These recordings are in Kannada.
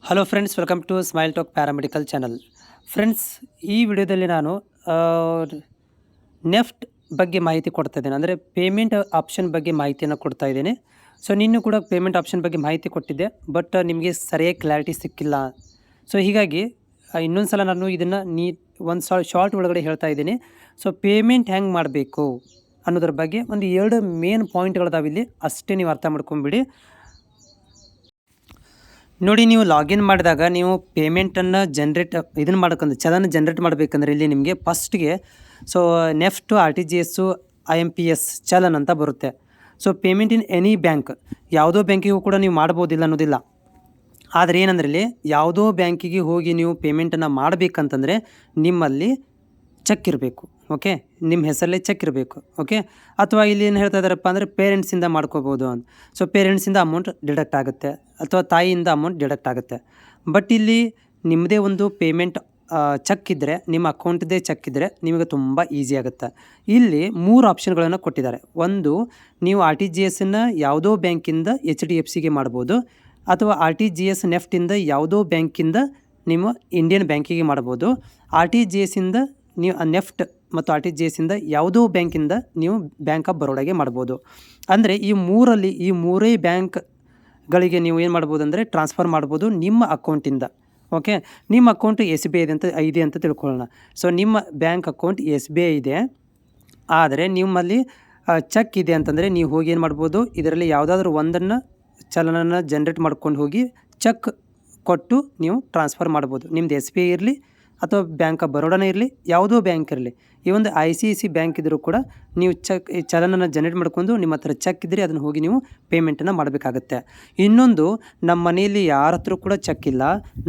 Hello friends, welcome to smile talk paramedical channel. Friends, ಈ ವಿಡಿಯೋದಲ್ಲಿ ನಾನು ನೆಫ್ಟ್ ಬಗ್ಗೆ ಮಾಹಿತಿ ಕೊಡ್ತಾ ಇದ್ದೇನೆ. ಅಂದರೆ ಪೇಮೆಂಟ್ ಆಪ್ಷನ್ ಬಗ್ಗೆ ಮಾಹಿತಿಯನ್ನು ಕೊಡ್ತಾ ಇದ್ದೇನೆ. ಸೊ ನಿನ್ನೂ ಕೂಡ ಪೇಮೆಂಟ್ ಆಪ್ಷನ್ ಬಗ್ಗೆ ಮಾಹಿತಿ ಕೊಟ್ಟಿದ್ದೆ, ಬಟ್ ನಿಮಗೆ ಸರಿಯಾಗಿ ಕ್ಲಾರಿಟಿ ಸಿಕ್ಕಿಲ್ಲ. ಸೊ ಹೀಗಾಗಿ ಇನ್ನೊಂದು ಸಲ ನಾನು ಇದನ್ನು ಒಂದು ಶಾರ್ಟ್ ಒಳಗಡೆ ಹೇಳ್ತಾ ಇದ್ದೀನಿ. ಸೊ ಪೇಮೆಂಟ್ ಹೆಂಗೆ ಮಾಡಬೇಕು ಅನ್ನೋದ್ರ ಬಗ್ಗೆ ಒಂದು 2 ಮೇನ್ ಪಾಯಿಂಟ್ಗಳದಾವೆ ಇಲ್ಲಿ, ಅಷ್ಟೇ ನೀವು ಅರ್ಥ ಮಾಡ್ಕೊಂಬಿಡಿ. ನೋಡಿ, ನೀವು ಲಾಗಿನ್ ಮಾಡಿದಾಗ ನೀವು ಪೇಮೆಂಟನ್ನು ಇದನ್ನು ಮಾಡ್ಕೊಂಡು ಚಲನ ಜನ್ರೇಟ್ ಮಾಡಬೇಕಂದ್ರೆ ಇಲ್ಲಿ ನಿಮಗೆ ಫಸ್ಟ್ಗೆ ನೆಫ್ಟು RTGS IMPS ಚಲನ್ ಅಂತ ಬರುತ್ತೆ. So payment in any bank, ಯಾವುದೋ ಬ್ಯಾಂಕಿಗೂ ಕೂಡ ನೀವು ಮಾಡ್ಬೋದಿಲ್ಲ ಅನ್ನೋದಿಲ್ಲ. ಆದರೆ ಏನಂದ್ರೆ ಇಲ್ಲಿ ಯಾವುದೋ ಬ್ಯಾಂಕಿಗೆ ಹೋಗಿ ನೀವು ಪೇಮೆಂಟನ್ನು ಮಾಡಬೇಕಂತಂದರೆ ನಿಮ್ಮಲ್ಲಿ ಚೆಕ್ ಇರಬೇಕು. ಓಕೆ, ನಿಮ್ಮ ಹೆಸರಲ್ಲೇ ಚೆಕ್ ಇರಬೇಕು. ಓಕೆ, ಅಥವಾ ಇಲ್ಲಿ ಏನು ಹೇಳ್ತಾ ಇದ್ದಾರಪ್ಪ ಅಂದರೆ ಪೇರೆಂಟ್ಸಿಂದ ಮಾಡ್ಕೋಬೋದು ಅಂತ. ಸೊ ಪೇರೆಂಟ್ಸಿಂದ ಅಮೌಂಟ್ ಡಿಡಕ್ಟ್ ಆಗುತ್ತೆ, ಅಥವಾ ತಾಯಿಯಿಂದ ಅಮೌಂಟ್ ಡಿಡಕ್ಟ್ ಆಗುತ್ತೆ. ಬಟ್ ಇಲ್ಲಿ ನಿಮ್ಮದೇ ಒಂದು ಪೇಮೆಂಟ್ ಚೆಕ್ ಇದ್ದರೆ, ನಿಮ್ಮ ಅಕೌಂಟ್ದೇ ಚೆಕ್ ಇದ್ದರೆ ನಿಮಗೆ ತುಂಬ ಈಸಿ ಆಗುತ್ತೆ. ಇಲ್ಲಿ 3 ಆಪ್ಷನ್ಗಳನ್ನು ಕೊಟ್ಟಿದ್ದಾರೆ. ಒಂದು, ನೀವು RTGS ಯಾವುದೋ ಬ್ಯಾಂಕಿಂದ HDFCಗೆ ಮಾಡ್ಬೋದು, ಅಥವಾ RTGS ನೆಫ್ಟಿಂದ ಯಾವುದೋ ಬ್ಯಾಂಕಿಂದ ನೀವು ಇಂಡಿಯನ್ ಬ್ಯಾಂಕಿಗೆ ಮಾಡ್ಬೋದು. RTGSಯಿಂದ ನೀವು ನೆಫ್ಟ್ ಮತ್ತು RTGSಯಿಂದ ಯಾವುದೋ ಬ್ಯಾಂಕಿಂದ ನೀವು ಬ್ಯಾಂಕ್ ಆಫ್ ಬರೋಡಾಗೆ ಮಾಡ್ಬೋದು. ಅಂದರೆ ಈ ಮೂರೇ ಬ್ಯಾಂಕ್ಗಳಿಗೆ ನೀವು ಏನು ಮಾಡ್ಬೋದು ಅಂದರೆ ಟ್ರಾನ್ಸ್ಫರ್ ಮಾಡ್ಬೋದು ನಿಮ್ಮ ಅಕೌಂಟಿಂದ. ಓಕೆ, ನಿಮ್ಮ ಅಕೌಂಟ್ SBI ಇದೆ ಅಂತ ತಿಳ್ಕೊಳ್ಳೋಣ. ಸೊ ನಿಮ್ಮ ಬ್ಯಾಂಕ್ ಅಕೌಂಟ್ SBI ಇದೆ, ಆದರೆ ನಿಮ್ಮಲ್ಲಿ ಚೆಕ್ ಇದೆ ಅಂತಂದರೆ ನೀವು ಹೋಗಿ ಏನು ಮಾಡ್ಬೋದು, ಇದರಲ್ಲಿ ಯಾವುದಾದ್ರೂ ಒಂದನ್ನು ಚಲನನ ಜನ್ರೇಟ್ ಮಾಡ್ಕೊಂಡು ಹೋಗಿ ಚೆಕ್ ಕೊಟ್ಟು ನೀವು ಟ್ರಾನ್ಸ್ಫರ್ ಮಾಡ್ಬೋದು. ನಿಮ್ಮದು SBI ಇರಲಿ ಅಥವಾ ಬ್ಯಾಂಕ್ ಆಫ್ ಬರೋಡಾನೇ ಇರಲಿ, ಯಾವುದೋ ಬ್ಯಾಂಕ್ ಇರಲಿ. ಈ ಒಂದು ICIC ಬ್ಯಾಂಕ್ ಇದ್ದರೂ ಕೂಡ ನೀವು ಚಲನನ ಜನರೇಟ್ ಮಾಡ್ಕೊಂಡು ನಿಮ್ಮ ಹತ್ರ ಚೆಕ್ ಇದ್ದರೆ ಅದನ್ನು ಹೋಗಿ ನೀವು ಪೇಮೆಂಟನ್ನು ಮಾಡಬೇಕಾಗತ್ತೆ. ಇನ್ನೊಂದು, ನಮ್ಮ ಮನೆಯಲ್ಲಿ ಯಾರ ಹತ್ರ ಕೂಡ ಚೆಕ್ ಇಲ್ಲ,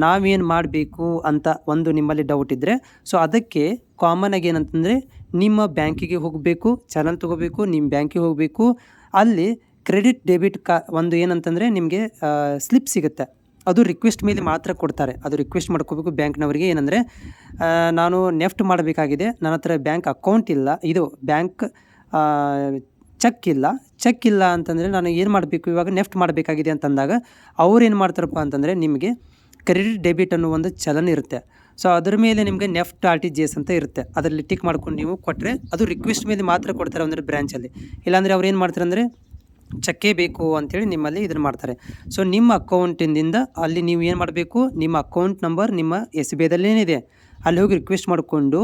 ನಾವೇನು ಮಾಡಬೇಕು ಅಂತ ಒಂದು ನಿಮ್ಮಲ್ಲಿ ಡೌಟ್ ಇದ್ದರೆ, ಸೊ ಅದಕ್ಕೆ ಕಾಮನ್ ಆಗಿ ಏನಂತಂದರೆ ನಿಮ್ಮ ಬ್ಯಾಂಕಿಗೆ ಹೋಗಬೇಕು, ಚಲನ್ ತೊಗೋಬೇಕು, ನಿಮ್ಮ ಬ್ಯಾಂಕಿಗೆ ಹೋಗಬೇಕು. ಅಲ್ಲಿ ಕ್ರೆಡಿಟ್ ಡೆಬಿಟ್ ಒಂದು ಏನಂತಂದರೆ ನಿಮಗೆ ಸ್ಲಿಪ್ ಸಿಗುತ್ತೆ. ಅದು ರಿಕ್ವೆಸ್ಟ್ ಮೇಲೆ ಮಾತ್ರ ಕೊಡ್ತಾರೆ. ಅದು ರಿಕ್ವೆಸ್ಟ್ ಮಾಡ್ಕೋಬೇಕು ಬ್ಯಾಂಕ್ನವರಿಗೆ. ಏನಂದರೆ ನಾನು ನೆಫ್ಟ್ ಮಾಡಬೇಕಾಗಿದೆ, ನನ್ನ ಹತ್ರ ಬ್ಯಾಂಕ್ ಅಕೌಂಟ್ ಇಲ್ಲ, ಇದು ಬ್ಯಾಂಕ್ ಚೆಕ್ ಇಲ್ಲ ಅಂತಂದರೆ ನಾನು ಏನು ಮಾಡಬೇಕು, ಇವಾಗ ನೆಫ್ಟ್ ಮಾಡಬೇಕಾಗಿದೆ ಅಂತಂದಾಗ ಅವ್ರು ಏನು ಮಾಡ್ತಾರಪ್ಪ ಅಂತಂದರೆ ನಿಮಗೆ ಕ್ರೆಡಿಟ್ ಡೆಬಿಟ್ ಅನ್ನೋ ಒಂದು ಚಲನ್ ಇರುತ್ತೆ. ಸೊ ಅದ್ರ ಮೇಲೆ ನಿಮಗೆ ನೆಫ್ಟ್ RTGS ಅಂತ ಇರುತ್ತೆ, ಅದರಲ್ಲಿ ಟಿಕ್ ಮಾಡ್ಕೊಂಡು ನೀವು ಕೊಟ್ಟರೆ ಅದು ರಿಕ್ವೆಸ್ಟ್ ಮೇಲೆ ಮಾತ್ರ ಕೊಡ್ತಾರೆ ಅಂದರೆ ಬ್ರ್ಯಾಂಚಲ್ಲಿ. ಇಲ್ಲಾಂದರೆ ಅವ್ರು ಏನು ಮಾಡ್ತಾರೆ ಅಂದರೆ ಚೆಕ್ಕೇ ಬೇಕು ಅಂಥೇಳಿ ನಿಮ್ಮಲ್ಲಿ ಇದನ್ನು ಮಾಡ್ತಾರೆ. ಸೊ ನಿಮ್ಮ ಅಕೌಂಟಿಂದ ಅಲ್ಲಿ ನೀವು ಏನು ಮಾಡಬೇಕು, ನಿಮ್ಮ ಅಕೌಂಟ್ ನಂಬರ್ ನಿಮ್ಮ SBIದಲ್ಲಿ ಏನಿದೆ ಅಲ್ಲಿ ಹೋಗಿ ರಿಕ್ವೆಸ್ಟ್ ಮಾಡಿಕೊಂಡು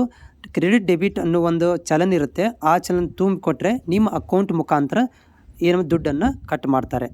ಕ್ರೆಡಿಟ್ ಡೆಬಿಟ್ ಅನ್ನೋ ಒಂದು ಚಲನ್ ಇರುತ್ತೆ, ಆ ಚಲನ್ ತುಂಬಿಕೊಟ್ರೆ ನಿಮ್ಮ ಅಕೌಂಟ್ ಮುಖಾಂತರ ಏನೋ ದುಡ್ಡನ್ನು ಕಟ್ ಮಾಡ್ತಾರೆ.